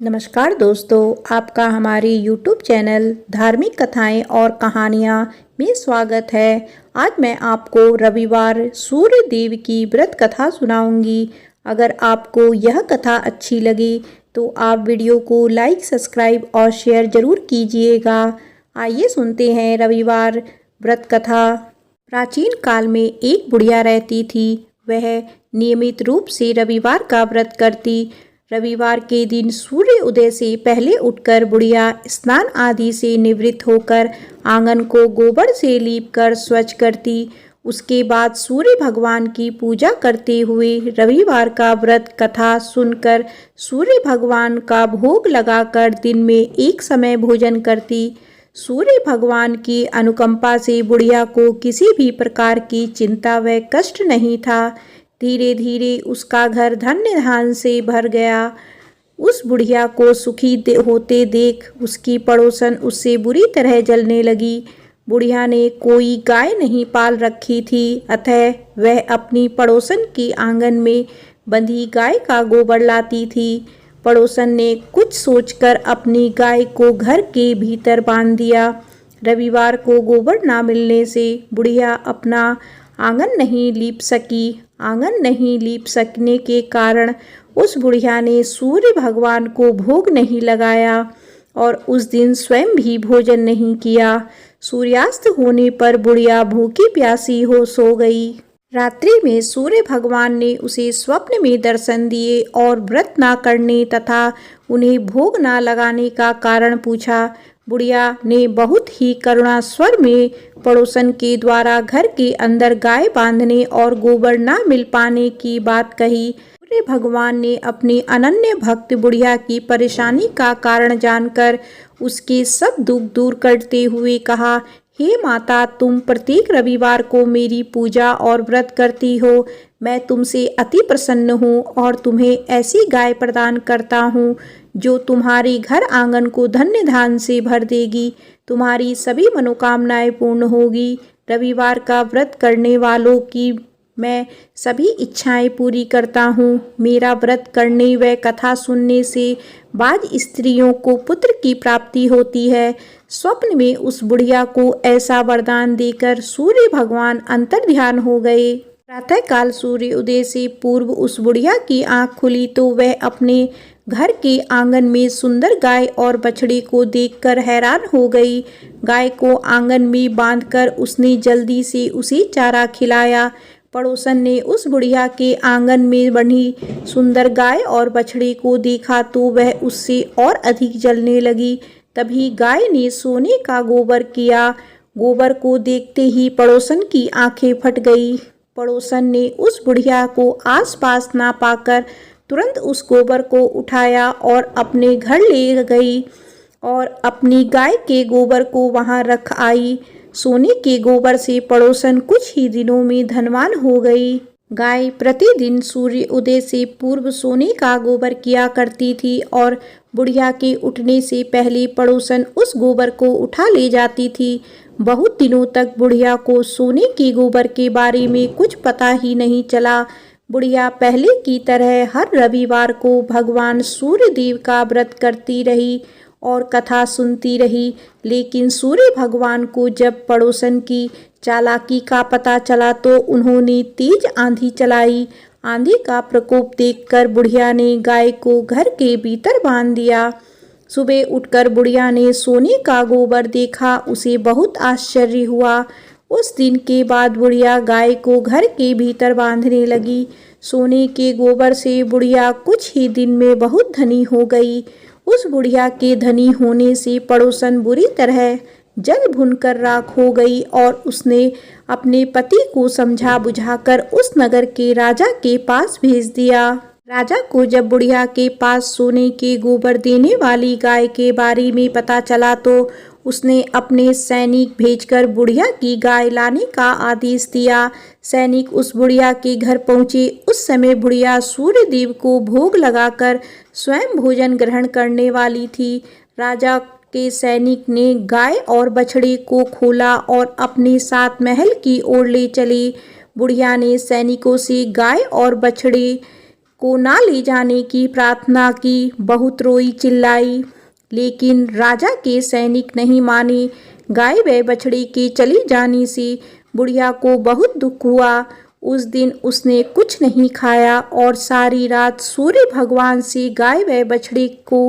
नमस्कार दोस्तों, आपका हमारे YouTube चैनल धार्मिक कथाएं और कहानियां में स्वागत है। आज मैं आपको रविवार सूर्य देव की व्रत कथा सुनाऊंगी। अगर आपको यह कथा अच्छी लगी तो आप वीडियो को लाइक, सब्सक्राइब और शेयर ज़रूर कीजिएगा। आइए सुनते हैं रविवार व्रत कथा। प्राचीन काल में एक बुढ़िया रहती थी। वह नियमित रूप से रविवार का व्रत करती। रविवार के दिन सूर्य उदय से पहले उठकर बुढ़िया स्नान आदि से निवृत्त होकर आंगन को गोबर से लीपकर स्वच्छ करती। उसके बाद सूर्य भगवान की पूजा करते हुए रविवार का व्रत कथा सुनकर सूर्य भगवान का भोग लगाकर दिन में एक समय भोजन करती। सूर्य भगवान की अनुकंपा से बुढ़िया को किसी भी प्रकार की चिंता व कष्ट नहीं था। धीरे धीरे उसका घर धन्य धान से भर गया। उस बुढ़िया को सुखी होते देख उसकी पड़ोसन उससे बुरी तरह जलने लगी। बुढ़िया ने कोई गाय नहीं पाल रखी थी, अतः वह अपनी पड़ोसन के आंगन में बंधी गाय का गोबर लाती थी। पड़ोसन ने कुछ सोचकर अपनी गाय को घर के भीतर बांध दिया। रविवार को गोबर ना मिलने से बुढ़िया अपना आंगन नहीं लीप सकी। आंगन नहीं लीप सकने के कारण उस बुढ़िया ने सूर्य भगवान को भोग नहीं लगाया और उस दिन स्वयं भी भोजन नहीं किया। सूर्यास्त होने पर बुढ़िया भूखी प्यासी हो सो गई। रात्रि में सूर्य भगवान ने उसे स्वप्न में दर्शन दिए और व्रत ना करने तथा उन्हें भोग ना लगाने का कारण पूछा। बुढ़िया ने बहुत ही करुणा स्वर में पड़ोसन के द्वारा घर के अंदर गाय बांधने और गोबर ना मिल पाने की बात कही। सूर्य भगवान ने अपनी अनन्य भक्त बुढ़िया की परेशानी का कारण जानकर उसके सब दुख दूर करते हुए कहा, हे माता, तुम प्रत्येक रविवार को मेरी पूजा और व्रत करती हो। मैं तुमसे अति प्रसन्न हूँ और तुम्हें ऐसी गाय प्रदान करता हूँ जो तुम्हारे घर आंगन को धन्य धान से भर देगी। तुम्हारी सभी मनोकामनाएं पूर्ण होगी। रविवार का व्रत करने वालों की मैं सभी इच्छाएं पूरी करता हूँ। मेरा व्रत करने व कथा सुनने से बाज स्त्रियों को पुत्र की प्राप्ति होती है। स्वप्न में उस बुढ़िया को ऐसा वरदान देकर सूर्य भगवान अंतर्ध्यान हो गए। प्रातःकाल सूर्य उदय से पूर्व उस बुढ़िया की आंख खुली तो वह अपने घर के आंगन में सुंदर गाय और बछड़ी को देखकर हैरान हो गई। गाय को आंगन में बांधकर उसने जल्दी से उसे चारा खिलाया। पड़ोसन ने उस बुढ़िया के आंगन में बंधी सुंदर गाय और बछड़ी को देखा तो वह उससे और अधिक जलने लगी। तभी गाय ने सोने का गोबर किया। गोबर को देखते ही पड़ोसन की आंखें फट गई। पड़ोसन ने उस बुढ़िया को आसपास ना पाकर तुरंत उस गोबर को उठाया और अपने घर ले गई और अपनी गाय के गोबर को वहां रख आई। सोने के गोबर से पड़ोसन कुछ ही दिनों में धनवान हो गई। गाय प्रतिदिन सूर्य उदय से पूर्व सोने का गोबर किया करती थी और बुढ़िया के उठने से पहले पड़ोसन उस गोबर को उठा ले जाती थी। बहुत दिनों तक बुढ़िया को सोने के गोबर के बारे में कुछ पता ही नहीं चला। बुढ़िया पहले की तरह हर रविवार को भगवान सूर्य देव का व्रत करती रही और कथा सुनती रही। लेकिन सूर्य भगवान को जब पड़ोसन की चालाकी का पता चला तो उन्होंने तेज आंधी चलाई। आंधी का प्रकोप देखकर बुढ़िया ने गाय को घर के भीतर बांध दिया। सुबह उठकर बुढ़िया ने सोने का गोबर देखा। उसे बहुत आश्चर्य हुआ। उस दिन के बाद बुढ़िया गाय को घर के भीतर बांधने लगी। सोने के गोबर से बुढ़िया कुछ ही दिन में बहुत धनी हो गई। उस बुढ़िया के धनी होने से पड़ोसन बुरी तरह जल भुनकर राख हो गई और उसने अपने पति को समझा बुझाकर उस नगर के राजा के पास भेज दिया। राजा को जब बुढ़िया के पास सोने के गोबर देने वाली गाय के बारे में पता चला तो उसने अपने सैनिक भेजकर बुढ़िया की गाय लाने का आदेश दिया। सैनिक उस बुढ़िया के घर पहुंचे। उस समय बुढ़िया सूर्य देव को भोग लगाकर स्वयं भोजन ग्रहण करने वाली थी। राजा के सैनिक ने गाय और बछड़े को खोला और अपने साथ महल की ओर ले चले। बुढ़िया ने सैनिकों से गाय और बछड़े को ना ले जाने की प्रार्थना की। बहुत रोई चिल्लाई, लेकिन राजा के सैनिक नहीं माने। गाय व बछड़े के चले जाने से बुढ़िया को बहुत दुख हुआ। उस दिन उसने कुछ नहीं खाया और सारी रात सूर्य भगवान से गाय व बछड़े को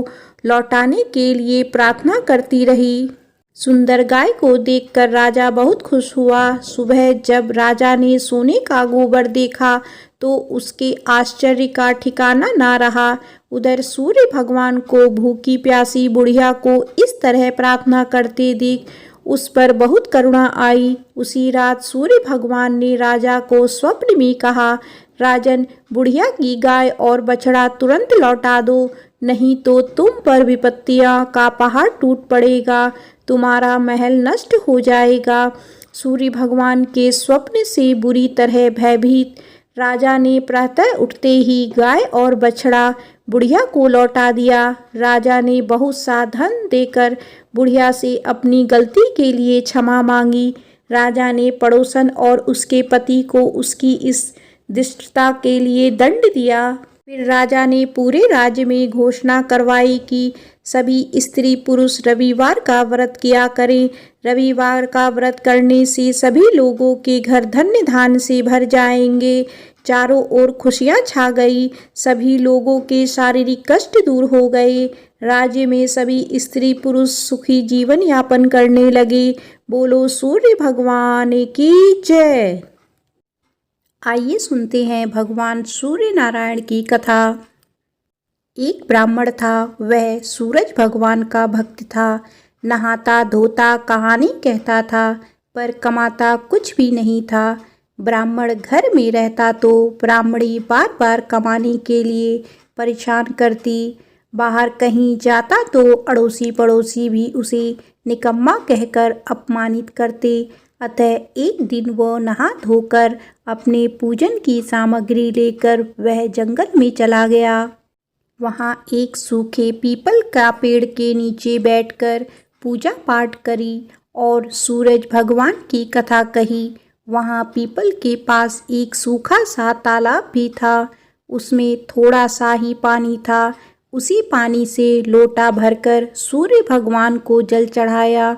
लौटाने के लिए प्रार्थना करती रही। सुंदर गाय को देखकर राजा बहुत खुश हुआ। सुबह जब राजा ने सोने का गोबर देखा तो उसके आश्चर्य का ठिकाना ना रहा। उधर सूर्य भगवान को भूखी प्यासी बुढ़िया को इस तरह प्रार्थना करते देख उस पर बहुत करुणा आई। उसी रात सूर्य भगवान ने राजा को स्वप्न में कहा, राजन, बुढ़िया की गाय और बछड़ा तुरंत लौटा दो, नहीं तो तुम पर विपत्तियां का पहाड़ टूट पड़ेगा, तुम्हारा महल नष्ट हो जाएगा। सूर्य भगवान के स्वप्न से बुरी तरह भयभीत राजा ने प्रातः उठते ही गाय और बछड़ा बुढ़िया को लौटा दिया। राजा ने बहुत सा धन देकर बुढ़िया से अपनी गलती के लिए क्षमा मांगी। राजा ने पड़ोसन और उसके पति को उसकी इस दुष्टता के लिए दंड दिया। फिर राजा ने पूरे राज्य में घोषणा करवाई कि सभी स्त्री पुरुष रविवार का व्रत किया करें। रविवार का व्रत करने से सभी लोगों के घर धन्य धान्य से भर जाएंगे। चारों ओर खुशियां छा गई। सभी लोगों के शारीरिक कष्ट दूर हो गए। राज्य में सभी स्त्री पुरुष सुखी जीवन यापन करने लगे। बोलो सूर्य भगवान की जय। आइए सुनते हैं भगवान सूर्य नारायण की कथा। एक ब्राह्मण था, वह सूरज भगवान का भक्त था। नहाता धोता कहानी कहता था, पर कमाता कुछ भी नहीं था। ब्राह्मण घर में रहता तो ब्राह्मणी बार बार कमाने के लिए परेशान करती। बाहर कहीं जाता तो अड़ोसी पड़ोसी भी उसे निकम्मा कहकर अपमानित करते। अतः एक दिन वह नहा धोकर अपने पूजन की सामग्री लेकर वह जंगल में चला गया। वहाँ एक सूखे पीपल का पेड़ के नीचे बैठकर पूजा पाठ करी और सूरज भगवान की कथा कही। वहाँ पीपल के पास एक सूखा सा तालाब भी था। उसमें थोड़ा सा ही पानी था। उसी पानी से लोटा भरकर सूर्य भगवान को जल चढ़ाया।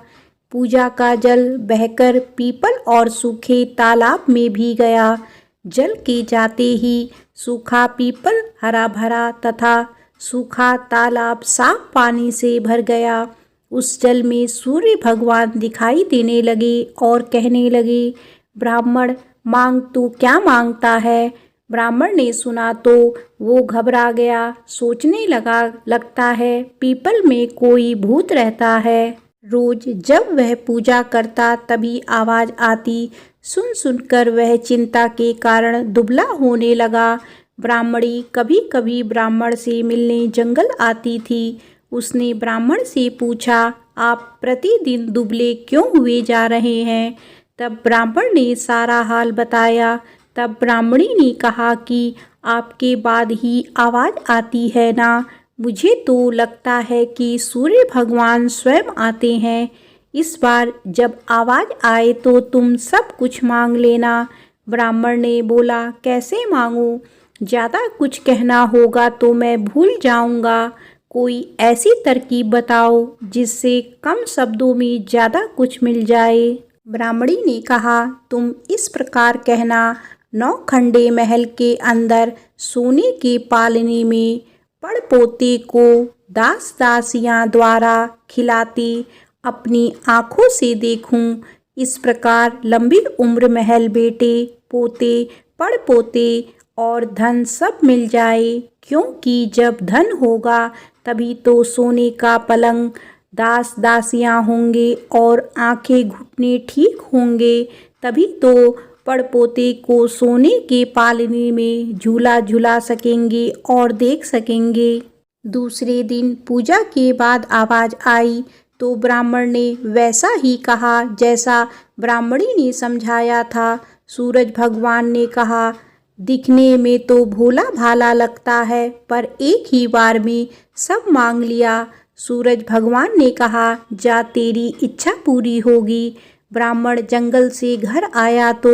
पूजा का जल बहकर पीपल और सूखे तालाब में भी गया। जल के जाते ही सूखा पीपल हरा भरा तथा सूखा तालाब साफ पानी से भर गया। उस जल में सूर्य भगवान दिखाई देने लगे और कहने लगे, ब्राह्मण, मांग तू क्या मांगता है। ब्राह्मण ने सुना तो वो घबरा गया। सोचने लगता है पीपल में कोई भूत रहता है। रोज जब वह पूजा करता तभी आवाज आती। सुन सुनकर वह चिंता के कारण दुबला होने लगा। ब्राह्मणी कभी कभी ब्राह्मण से मिलने जंगल आती थी। उसने ब्राह्मण से पूछा, आप प्रतिदिन दुबले क्यों हुए जा रहे हैं। तब ब्राह्मण ने सारा हाल बताया। तब ब्राह्मणी ने कहा कि आपके बाद ही आवाज़ आती है ना। मुझे तो लगता है कि सूर्य भगवान स्वयं आते हैं। इस बार जब आवाज़ आए तो तुम सब कुछ मांग लेना। ब्राह्मण ने बोला, कैसे मांगूं? ज़्यादा कुछ कहना होगा तो मैं भूल जाऊंगा। कोई ऐसी तरकीब बताओ जिससे कम शब्दों में ज़्यादा कुछ मिल जाए। ब्राह्मणी ने कहा, तुम इस प्रकार कहना, 9 खंडे महल के अंदर सोने के पालने में पड़पोते को दास दासियां द्वारा खिलाते अपनी आँखों से देखूं। इस प्रकार लंबी उम्र महल बेटे पोते पड़पोते और धन सब मिल जाए। क्योंकि जब धन होगा तभी तो सोने का पलंग, दास दासियां होंगे और आंखें घुटने ठीक होंगे। तभी तो पड़पोते को सोने के पालने में झूला झूला सकेंगे और देख सकेंगे। दूसरे दिन पूजा के बाद आवाज़ आई तो ब्राह्मण ने वैसा ही कहा जैसा ब्राह्मणी ने समझाया था। सूरज भगवान ने कहा, दिखने में तो भोला भाला लगता है, पर एक ही बार में सब मांग लिया। सूरज भगवान ने कहा, जा तेरी इच्छा पूरी होगी। ब्राह्मण जंगल से घर आया तो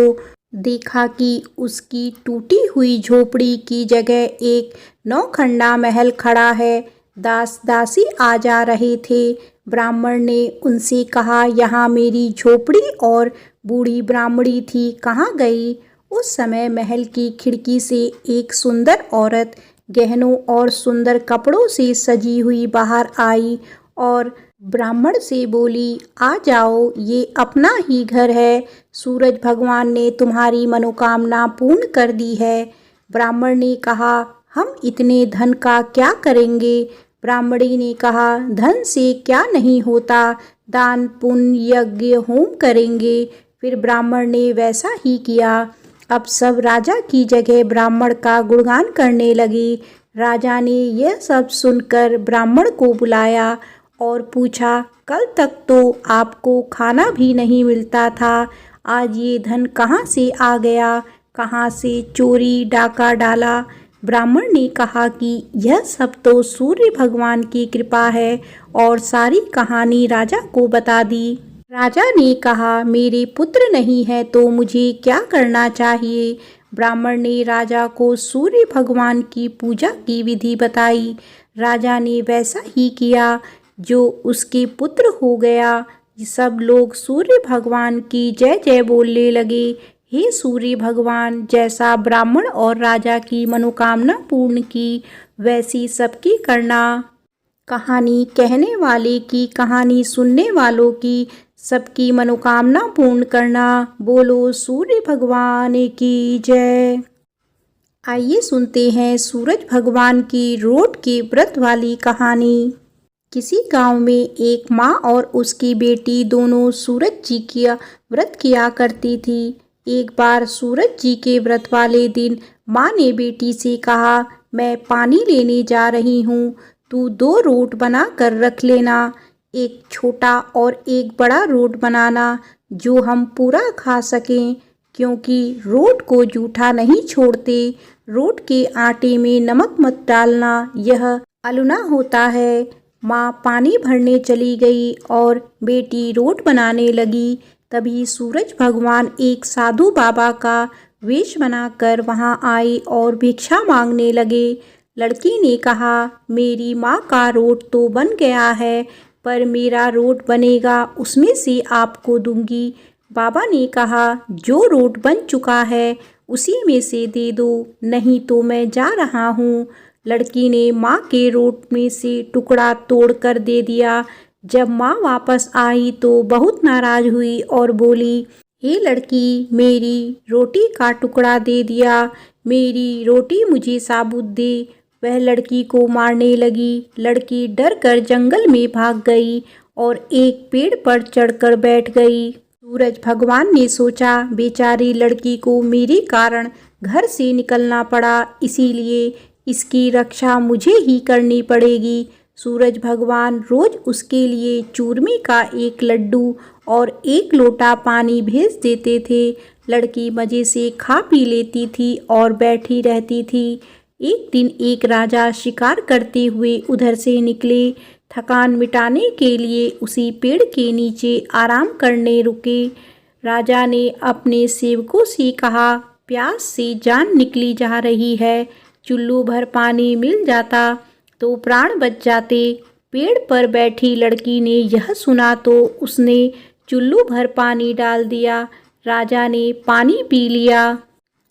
देखा कि उसकी टूटी हुई झोपड़ी की जगह एक नौखंडा महल खड़ा है। दास दासी आ जा रहे थे। ब्राह्मण ने उनसे कहा, यहाँ मेरी झोपड़ी और बूढ़ी ब्राह्मणी थी, कहाँ गई? उस समय महल की खिड़की से एक सुंदर औरत गहनों और सुंदर कपड़ों से सजी हुई बाहर आई और ब्राह्मण से बोली, आ जाओ, ये अपना ही घर है। सूरज भगवान ने तुम्हारी मनोकामना पूर्ण कर दी है। ब्राह्मण ने कहा, हम इतने धन का क्या करेंगे? ब्राह्मणी ने कहा, धन से क्या नहीं होता, दान पुण्य यज्ञ होम करेंगे। फिर ब्राह्मण ने वैसा ही किया। अब सब राजा की जगह ब्राह्मण का गुणगान करने लगे। राजा ने यह सब सुनकर ब्राह्मण को बुलाया और पूछा, कल तक तो आपको खाना भी नहीं मिलता था, आज ये धन कहाँ से आ गया? कहाँ से चोरी डाका डाला? ब्राह्मण ने कहा कि यह सब तो सूर्य भगवान की कृपा है और सारी कहानी राजा को बता दी। राजा ने कहा, मेरे पुत्र नहीं है तो मुझे क्या करना चाहिए? ब्राह्मण ने राजा को सूर्य भगवान की पूजा की विधि बताई। राजा ने वैसा ही किया जो उसके पुत्र हो गया। सब लोग सूर्य भगवान की जय जय बोलने लगे। हे सूर्य भगवान, जैसा ब्राह्मण और राजा की मनोकामना पूर्ण की, वैसी सबकी करना। कहानी कहने वाले की, कहानी सुनने वालों की, सबकी मनोकामना पूर्ण करना। बोलो सूर्य भगवान की जय। आइए सुनते हैं सूरज भगवान की रोट के व्रत वाली कहानी। किसी गांव में एक माँ और उसकी बेटी दोनों सूरज जी की व्रत किया करती थी। एक बार सूरज जी के व्रत वाले दिन माँ ने बेटी से कहा, मैं पानी लेने जा रही हूँ, तू 2 रोट बना कर रख लेना। एक छोटा और एक बड़ा रोट बनाना जो हम पूरा खा सकें, क्योंकि रोट को जूठा नहीं छोड़ते। रोट के आटे में नमक मत डालना, यह अलुना होता है। माँ पानी भरने चली गई और बेटी रोट बनाने लगी। तभी सूरज भगवान एक साधु बाबा का वेश बनाकर वहाँ आए और भिक्षा मांगने लगे। लड़की ने कहा, मेरी माँ का रोट तो बन गया है, पर मेरा रोट बनेगा, उसमें से आपको दूंगी। बाबा ने कहा, जो रोट बन चुका है उसी में से दे दो, नहीं तो मैं जा रहा हूँ। लड़की ने माँ के रोट में से टुकड़ा तोड़कर दे दिया। जब माँ वापस आई तो बहुत नाराज हुई और बोली, हे लड़की, मेरी रोटी का टुकड़ा दे दिया, मेरी रोटी मुझे साबुत दे। वह लड़की को मारने लगी। लड़की डर कर जंगल में भाग गई और एक पेड़ पर चढ़कर बैठ गई। सूरज भगवान ने सोचा, बेचारी लड़की को मेरे कारण घर से निकलना पड़ा, इसीलिए इसकी रक्षा मुझे ही करनी पड़ेगी। सूरज भगवान रोज उसके लिए चूरमे का एक लड्डू और 1 लोटा पानी भेज देते थे। लड़की मज़े से खा पी लेती थी और बैठी रहती थी। एक दिन एक राजा शिकार करते हुए उधर से निकले। थकान मिटाने के लिए उसी पेड़ के नीचे आराम करने रुके। राजा ने अपने सेवकों से कहा, प्यास से जान निकली जा रही है, चुल्लू भर पानी मिल जाता तो प्राण बच जाते। पेड़ पर बैठी लड़की ने यह सुना तो उसने चुल्लू भर पानी डाल दिया। राजा ने पानी पी लिया।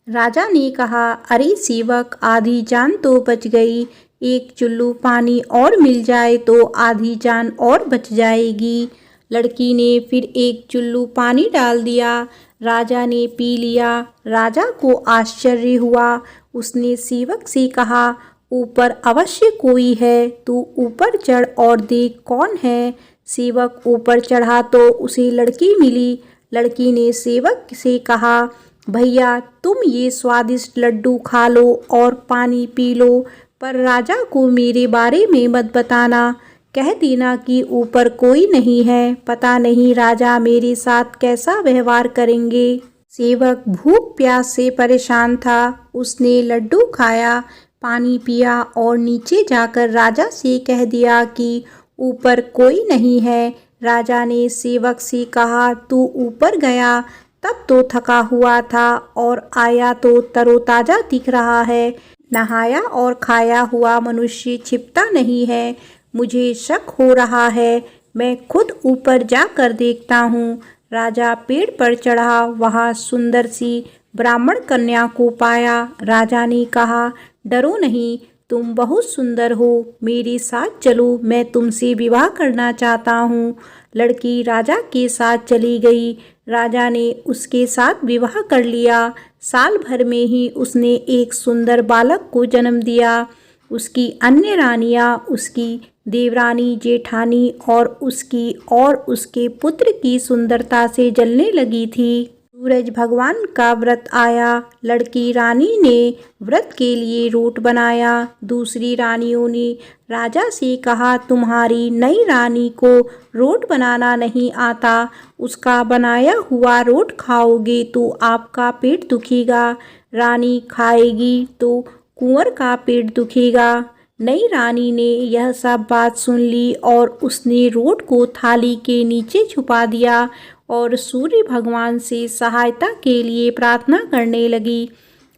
राजा ने कहा, अरे सेवक, आधी जान तो बच गई, एक चुल्लू पानी और मिल जाए तो आधी जान और बच जाएगी। लड़की ने फिर एक चुल्लू पानी डाल दिया। राजा ने पी लिया। राजा को आश्चर्य हुआ। उसने सेवक से कहा, ऊपर अवश्य कोई है, तू ऊपर चढ़ और देख कौन है। सेवक ऊपर चढ़ा तो उसे लड़की मिली। लड़की ने सेवक से कहा, भैया, तुम ये स्वादिष्ट लड्डू खा लो और पानी पी लो, पर राजा को मेरे बारे में मत बताना। कह देना कि ऊपर कोई नहीं है, पता नहीं राजा मेरे साथ कैसा व्यवहार करेंगे। सेवक भूख प्यास से परेशान था। उसने लड्डू खाया, पानी पिया और नीचे जाकर राजा से कह दिया कि ऊपर कोई नहीं है। राजा ने सेवक से कहा, तू ऊपर गया तब तो थका हुआ था और आया तो तरोताजा दिख रहा है। नहाया और खाया हुआ मनुष्य छिपता नहीं है। मुझे शक हो रहा है, मैं खुद ऊपर जाकर देखता हूँ। राजा पेड़ पर चढ़ा, वहाँ सुंदर सी ब्राह्मण कन्या को पाया। राजा ने कहा, डरो नहीं, तुम बहुत सुंदर हो, मेरे साथ चलो, मैं तुमसे विवाह करना चाहता हूँ। लड़की राजा के साथ चली गई। राजा ने उसके साथ विवाह कर लिया। साल भर में ही उसने एक सुंदर बालक को जन्म दिया। उसकी अन्य रानियां उसकी देवरानी, जेठानी और उसके पुत्र की सुंदरता से जलने लगी थी। सूरज भगवान का व्रत आया। लड़की रानी ने व्रत के लिए रोट बनाया। दूसरी रानियों ने राजा से कहा, तुम्हारी नई रानी को रोट बनाना नहीं आता, उसका बनाया हुआ रोट खाओगे तो आपका पेट दुखेगा, रानी खाएगी तो कुंवर का पेट दुखेगा। नई रानी ने यह सब बात सुन ली और उसने रोट को थाली के नीचे छुपा दिया और सूर्य भगवान से सहायता के लिए प्रार्थना करने लगी।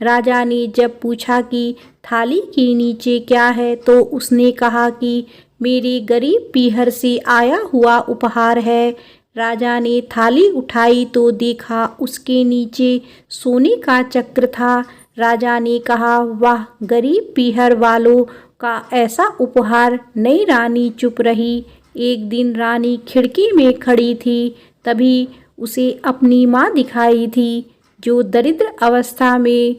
राजा ने जब पूछा कि थाली के नीचे क्या है, तो उसने कहा कि मेरे गरीब पीहर से आया हुआ उपहार है। राजा ने थाली उठाई तो देखा उसके नीचे सोने का चक्र था। राजा ने कहा, वाह, गरीब पीहर वालों का ऐसा उपहार। नई रानी चुप रही। एक दिन रानी खिड़की में खड़ी थी, तभी उसे अपनी माँ दिखाई थी, जो दरिद्र अवस्था में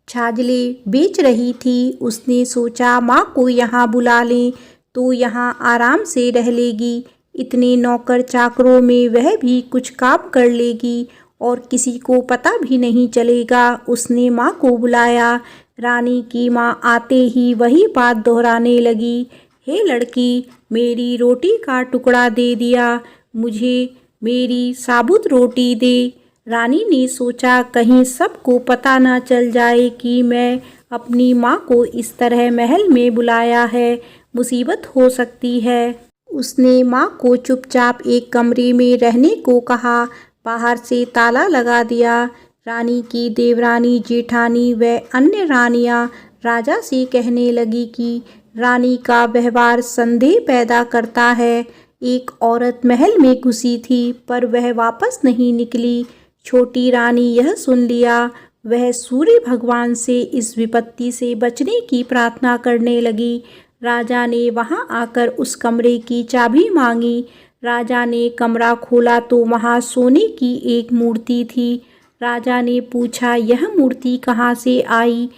छाजले बेच रही थी। उसने सोचा, माँ को यहाँ बुला लें तो यहाँ आराम से रह लेगी। इतने नौकर चाकरों में वह भी कुछ काम कर लेगी और किसी को पता भी नहीं चलेगा। उसने माँ को बुलाया। रानी की माँ आते ही वही बात दोहराने लगी, हे लड़की, मेरी रोटी का टुकड़ा दे दिया, मुझे मेरी साबुत रोटी दे। रानी ने सोचा, कहीं सबको पता ना चल जाए कि मैं अपनी माँ को इस तरह महल में बुलाया है, मुसीबत हो सकती है। उसने माँ को चुपचाप एक कमरे में रहने को कहा, बाहर से ताला लगा दिया। रानी की देवरानी, जेठानी व अन्य रानियां राजा से कहने लगी कि रानी का व्यवहार संदेह पैदा करता है। एक औरत महल में घुसी थी, पर वह वापस नहीं निकली। छोटी रानी यह सुन लिया। वह सूर्य भगवान से इस विपत्ति से बचने की प्रार्थना करने लगी। राजा ने वहां आकर उस कमरे की चाबी मांगी। राजा ने कमरा खोला तो वहां सोने की एक मूर्ति थी। राजा ने पूछा, यह मूर्ति कहाँ से आई?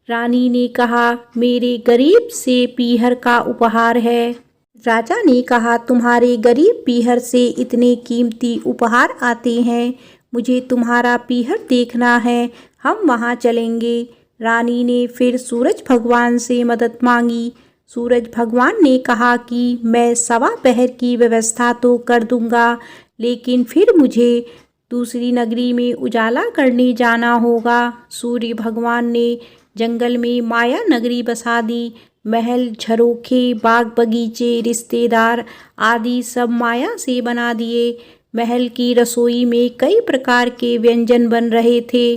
रानी ने कहा, मेरे गरीब से पीहर का उपहार है। राजा ने कहा, तुम्हारे गरीब पीहर से इतने कीमती उपहार आते हैं, मुझे तुम्हारा पीहर देखना है, हम वहाँ चलेंगे। रानी ने फिर सूरज भगवान से मदद मांगी। सूरज भगवान ने कहा कि मैं सवा पहर की व्यवस्था तो कर दूंगा, लेकिन फिर मुझे दूसरी नगरी में उजाला करने जाना होगा। सूर्य भगवान ने जंगल में माया नगरी बसा दी। महल, झरोखे, बाग बगीचे, रिश्तेदार आदि सब माया से बना दिए। महल की रसोई में कई प्रकार के व्यंजन बन रहे थे।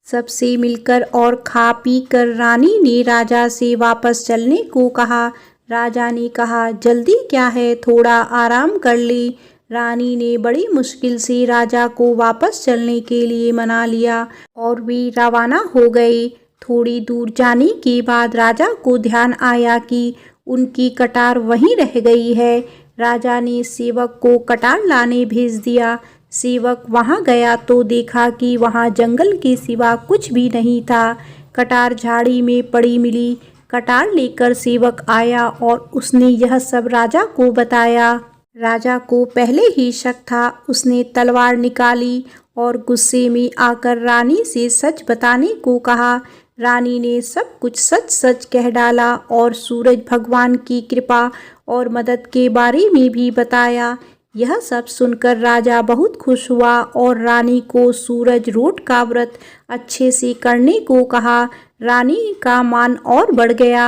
सबसे मिलकर और खा पी कर रानी ने राजा से वापस चलने को कहा। राजा ने कहा, जल्दी क्या है, थोड़ा आराम कर ले। रानी ने बड़ी मुश्किल से राजा को वापस चलने के लिए मना लिया और वे रवाना हो गए। थोड़ी दूर जाने के बाद राजा को ध्यान आया कि उनकी कटार वहीं रह गई है। राजा ने सेवक को कटार लाने भेज दिया। सेवक वहां गया तो देखा कि वहां जंगल के सिवा कुछ भी नहीं था। कटार झाड़ी में पड़ी मिली। कटार लेकर सेवक आया और उसने यह सब राजा को बताया। राजा को पहले ही शक था। उसने तलवार निकाली और गुस्से में आकर रानी से सच बताने को कहा। रानी ने सब कुछ सच सच कह डाला और सूरज भगवान की कृपा और मदद के बारे में भी बताया। यह सब सुनकर राजा बहुत खुश हुआ और रानी को सूरज रोट का व्रत अच्छे से करने को कहा। रानी का मान और बढ़ गया।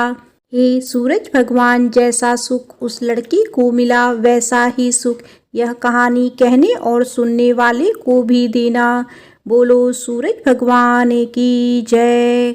हे सूरज भगवान, जैसा सुख उस लड़की को मिला वैसा ही सुख यह कहानी कहने और सुनने वाले को भी देना। बोलो सूरज भगवान की जय।